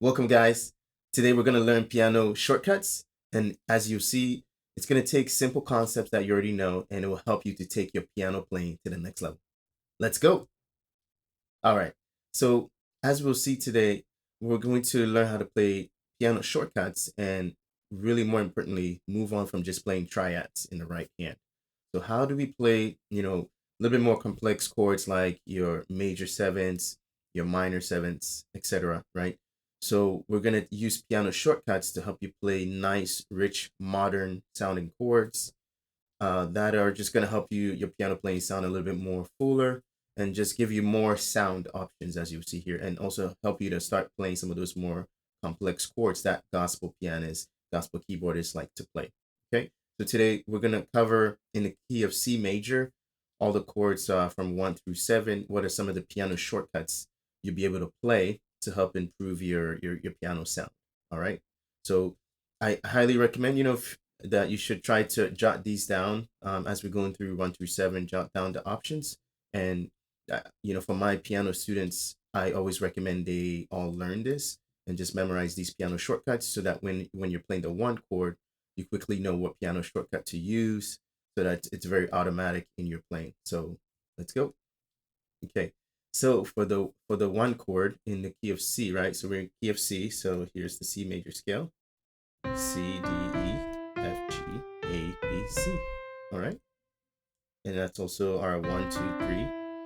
Welcome, guys. Today we're going to learn piano shortcuts. And as you see, it's going to take simple concepts that you already know and it will help you to take your piano playing to the next level. Let's go. All right. So, as we'll see today, we're going to learn how to play piano shortcuts and really more importantly, move on from just playing triads in the right hand. So, how do we play, a little bit more complex chords like your major sevenths, your minor sevenths, etc., right? So, we're going to use piano shortcuts to help you play nice, rich, modern sounding chords that are just going to help your piano playing sound a little bit more fuller and just give you more sound options as you see here, and also help you to start playing some of those more complex chords that gospel pianists, gospel keyboardists like to play. Okay, so today we're going to cover in the key of C major all the chords from 1 through 7. What are some of the piano shortcuts you'll be able to play to help improve your piano sound? All right, so I highly recommend, that you should try to jot these down as we're going through 1 through 7. Jot down the options, and for my piano students, I always recommend they all learn this and just memorize these piano shortcuts so that when you're playing the one chord, you quickly know what piano shortcut to use so that it's very automatic in your playing. So let's go. Okay. So for the one chord in the key of C, right? So we're in key of C. So here's the C major scale. C, D, E, F, G, A, B, C. All right. And that's also our 1, 2,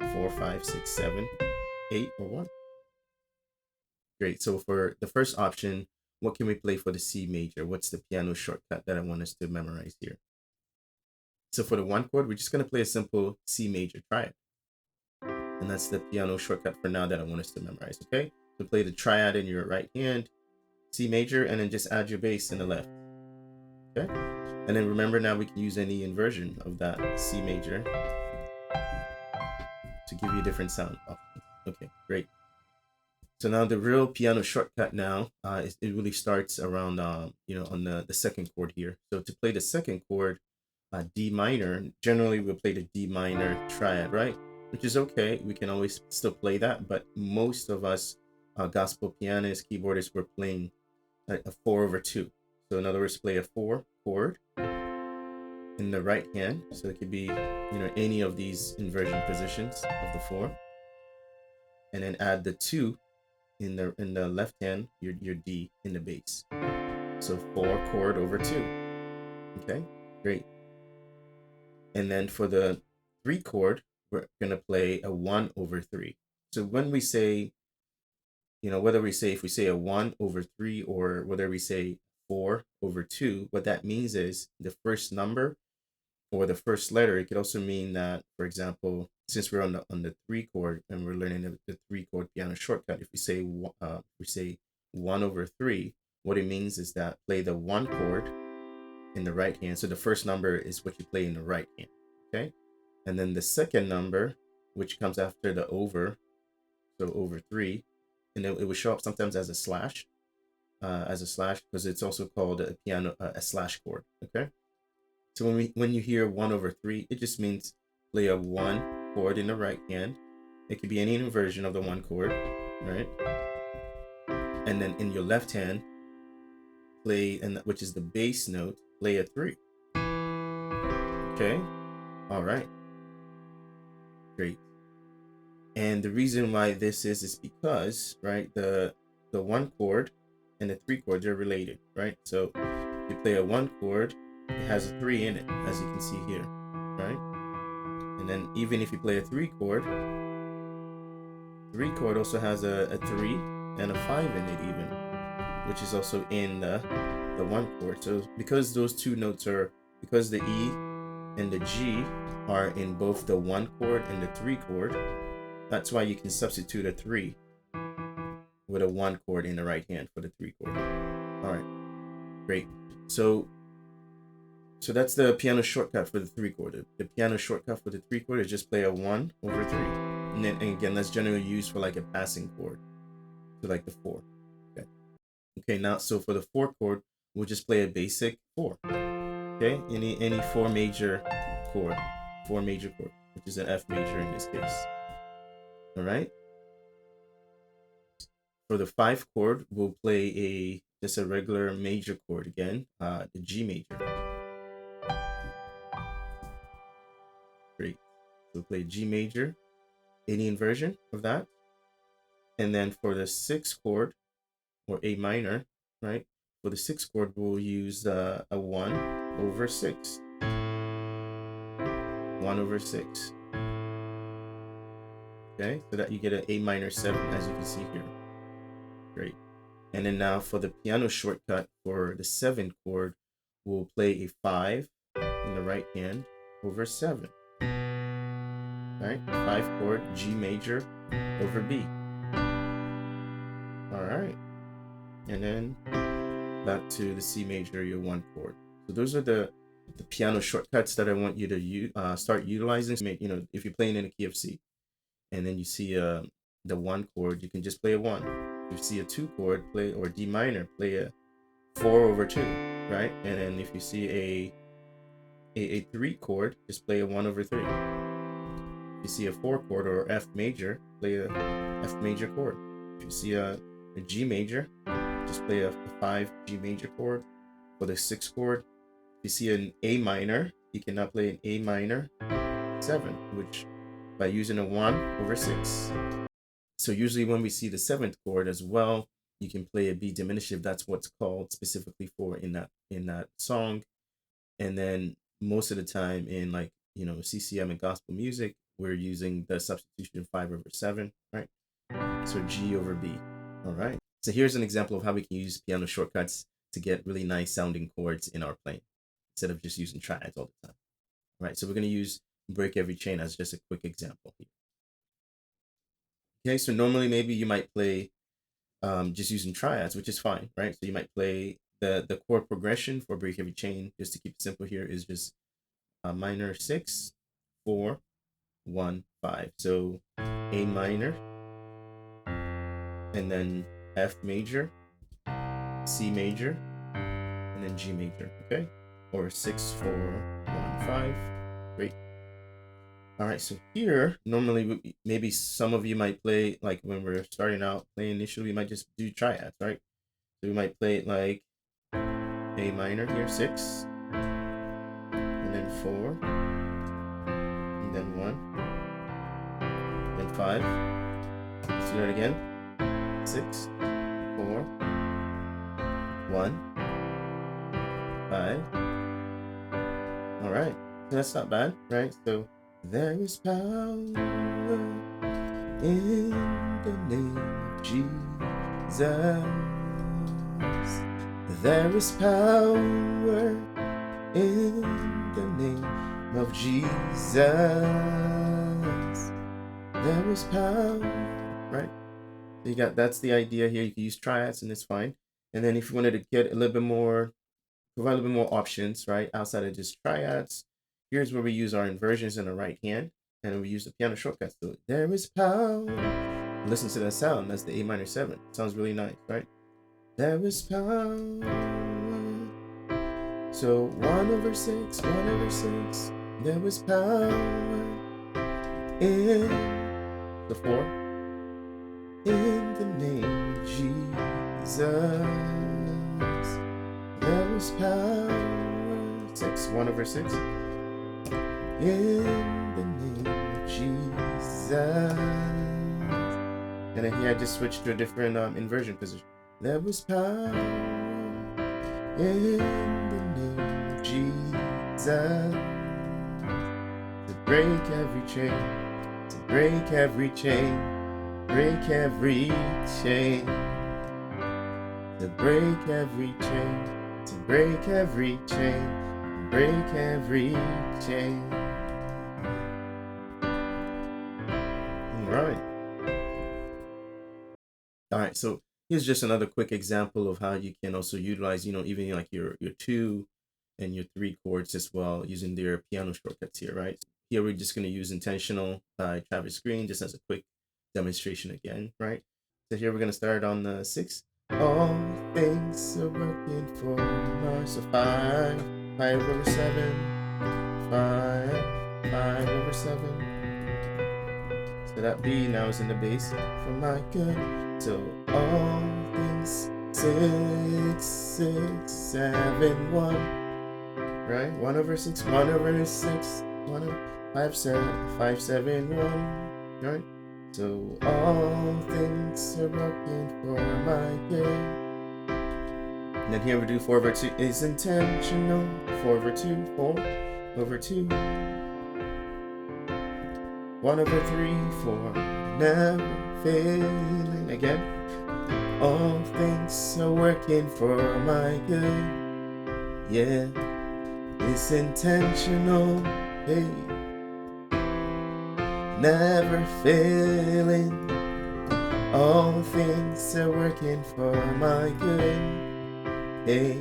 3, 4, 5, 6, 7, 8, or 1. Great. So for the first option, what can we play for the C major? What's the piano shortcut that I want us to memorize here? So for the one chord, we're just going to play a simple C major triad. And that's the piano shortcut for now that I want us to memorize, okay? So play the triad in your right hand, C major, and then just add your bass in the left, okay? And then remember, now we can use any inversion of that C major to give you a different sound option. Okay, great. So now the real piano shortcut now, it really starts around, on the second chord here. So to play the second chord, D minor, generally we'll play the D minor triad, right? Which is okay. We can always still play that, but most of us gospel pianists, keyboardists, we're playing a 4/2. So in other words, play a 4 chord in the right hand. So it could be, any of these inversion positions of the 4, and then add the 2 in the left hand, your D in the bass. So 4 chord over 2. Okay, great. And then for the 3 chord, we're gonna play a 1/3. So when we say, whether we say, if we say a 1/3 or whether we say 4/2, what that means is the first number or the first letter. It could also mean that, for example, since we're on the 3 chord and we're learning the 3 chord piano shortcut, if we say 1/3, what it means is that play the 1 chord in the right hand. So the first number is what you play in the right hand, okay? And then the second number, which comes after the over, so over 3, and it will show up sometimes as a slash, because it's also called a piano a slash chord, okay? So when you hear 1/3, it just means play a 1 chord in the right hand. It could be any inversion of the 1 chord, right? And then in your left hand, play, and which is the bass note, play a 3. Okay, all right, great. And the reason why this is because, right, the 1 chord and the 3 chords are related, right? So if you play a 1 chord, it has a 3 in it, as you can see here, right? And then even if you play a 3 chord, 3 chord also has a 3 and a 5 in it even, which is also in the 1 chord. So because those two notes because the E and the G are in both the 1 chord and the 3 chord, that's why you can substitute a 3 with a 1 chord in the right hand for the 3 chord. All right, great. So that's the piano shortcut for the 3 chord. The piano shortcut for the 3 chord is just play a 1/3. And then, and again, that's generally used for like a passing chord, so like the 4. Okay. Okay, now, so for the 4 chord, we'll just play a basic 4. Okay, any 4 major chord, which is an F major in this case. All right. For the 5 chord, we'll play just a regular major chord again, the G major. Great. So we'll play G major, any inversion of that. And then for the 6th chord, or A minor, right? For the 6th chord, we'll use a 1/6. 1/6. Okay, so that you get an A minor 7, as you can see here. Great. And then now for the piano shortcut for the 7th chord, we'll play a 5 in the right hand over 7. Right? 5 chord, G major over B. All right. And then back to the C major, your 1 chord. So those are the piano shortcuts that I want you to start utilizing. You know, if you're playing in a key of C, and then you see the 1 chord, you can just play a 1. If you see a 2 chord, play, or D minor, play a 4/2, right? And then if you see a 3 chord, just play a 1/3. If you see a 4 chord or F major, play a F major chord. If you see a G major, just play a 5 G major chord. For the 6th chord, if you see an A minor, you can now play an A minor 7, which by using a 1/6. So usually when we see the 7th chord as well, you can play a B diminished if that's what's called specifically for in that song. And then most of the time in, like, you know, CCM and gospel music, we're using the substitution 5/7, right? So G over B. All right. So here's an example of how we can use piano shortcuts to get really nice sounding chords in our playing instead of just using triads all the time. All right. So we're going to use break every chain as just a quick example here. Okay. So normally maybe you might play just using triads, which is fine, right? So you might play the chord progression for break every chain, just to keep it simple here, is just minor 6, 4, 1, 5. So A minor, and then F major, C major, and then G major, okay? Or 6, 4, 1, 5. Great. All right, so here, normally, maybe some of you might play, like when we're starting out playing initially, we might just do triads, right? So we might play it like A minor here, 6, and then 4, and then 1, then 5. Let's do that again. 6, 4, 1, 5. All right, so that's not bad, right? So there is power in the name of Jesus. There is power in the name of Jesus. There is power, right? So you got, that's the idea here. You can use triads and it's fine. And then if you wanted to get a little bit more, provide a little bit more options, right, outside of just triads, here's where we use our inversions in the right hand, and we use the piano shortcuts. So there is power. Listen to that sound. That's the A minor 7. Sounds really nice, right? There is power. So 1/6, 1/6. There is power in the 4. In the name of Jesus. There is power. 6, 1/6. In the name of Jesus. And then here I just switched to a different inversion position. There was power in the name of Jesus to break every chain, to break every chain, break every chain, to break every chain, to break every chain, break every chain. All right, so here's just another quick example of how you can also utilize, you know, even like your 2 and your 3 chords as well, using their piano shortcuts here, right? Here we're just going to use Intentional by Travis Green just as a quick demonstration again, right? So here we're going to start on the 6. All things are working for my, so 5, 5/7, 5, 5/7. So that B now is in the bass for my good. So all things 6, 6, 7, 1. Right? 1 over 6, 1 over 6, 1 over 5, 7, 5, 7, 1. Right? So all things are working for my good. And then here we do 4 over 2 is intentional. 4 over 2, 4 over 2. 1 over 3, 4. Never failing again. All things are working for my good. Yeah, it's intentional. Hey, never failing. All things are working for my good. Hey,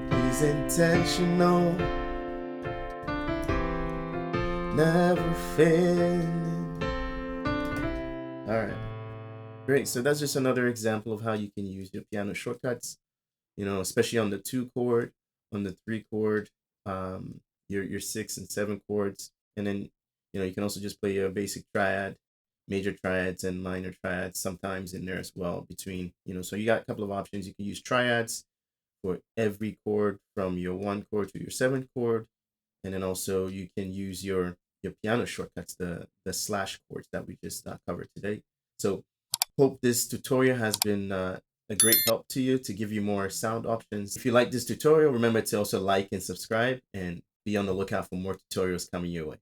he's intentional, never failing. All right, great. So that's just another example of how you can use your piano shortcuts. You know, especially on the 2 chord, on the 3 chord, your 6 and 7 chords, and then you can also just play a basic triad, major triads and minor triads sometimes in there as well between. So you got a couple of options. You can use triads for every chord from your 1 chord to your 7 chord, and then also you can use your piano shortcuts, the slash chords that we just covered today. So hope this tutorial has been a great help to you to give you more sound options. If you like this tutorial, remember to also like and subscribe, and be on the lookout for more tutorials coming your way.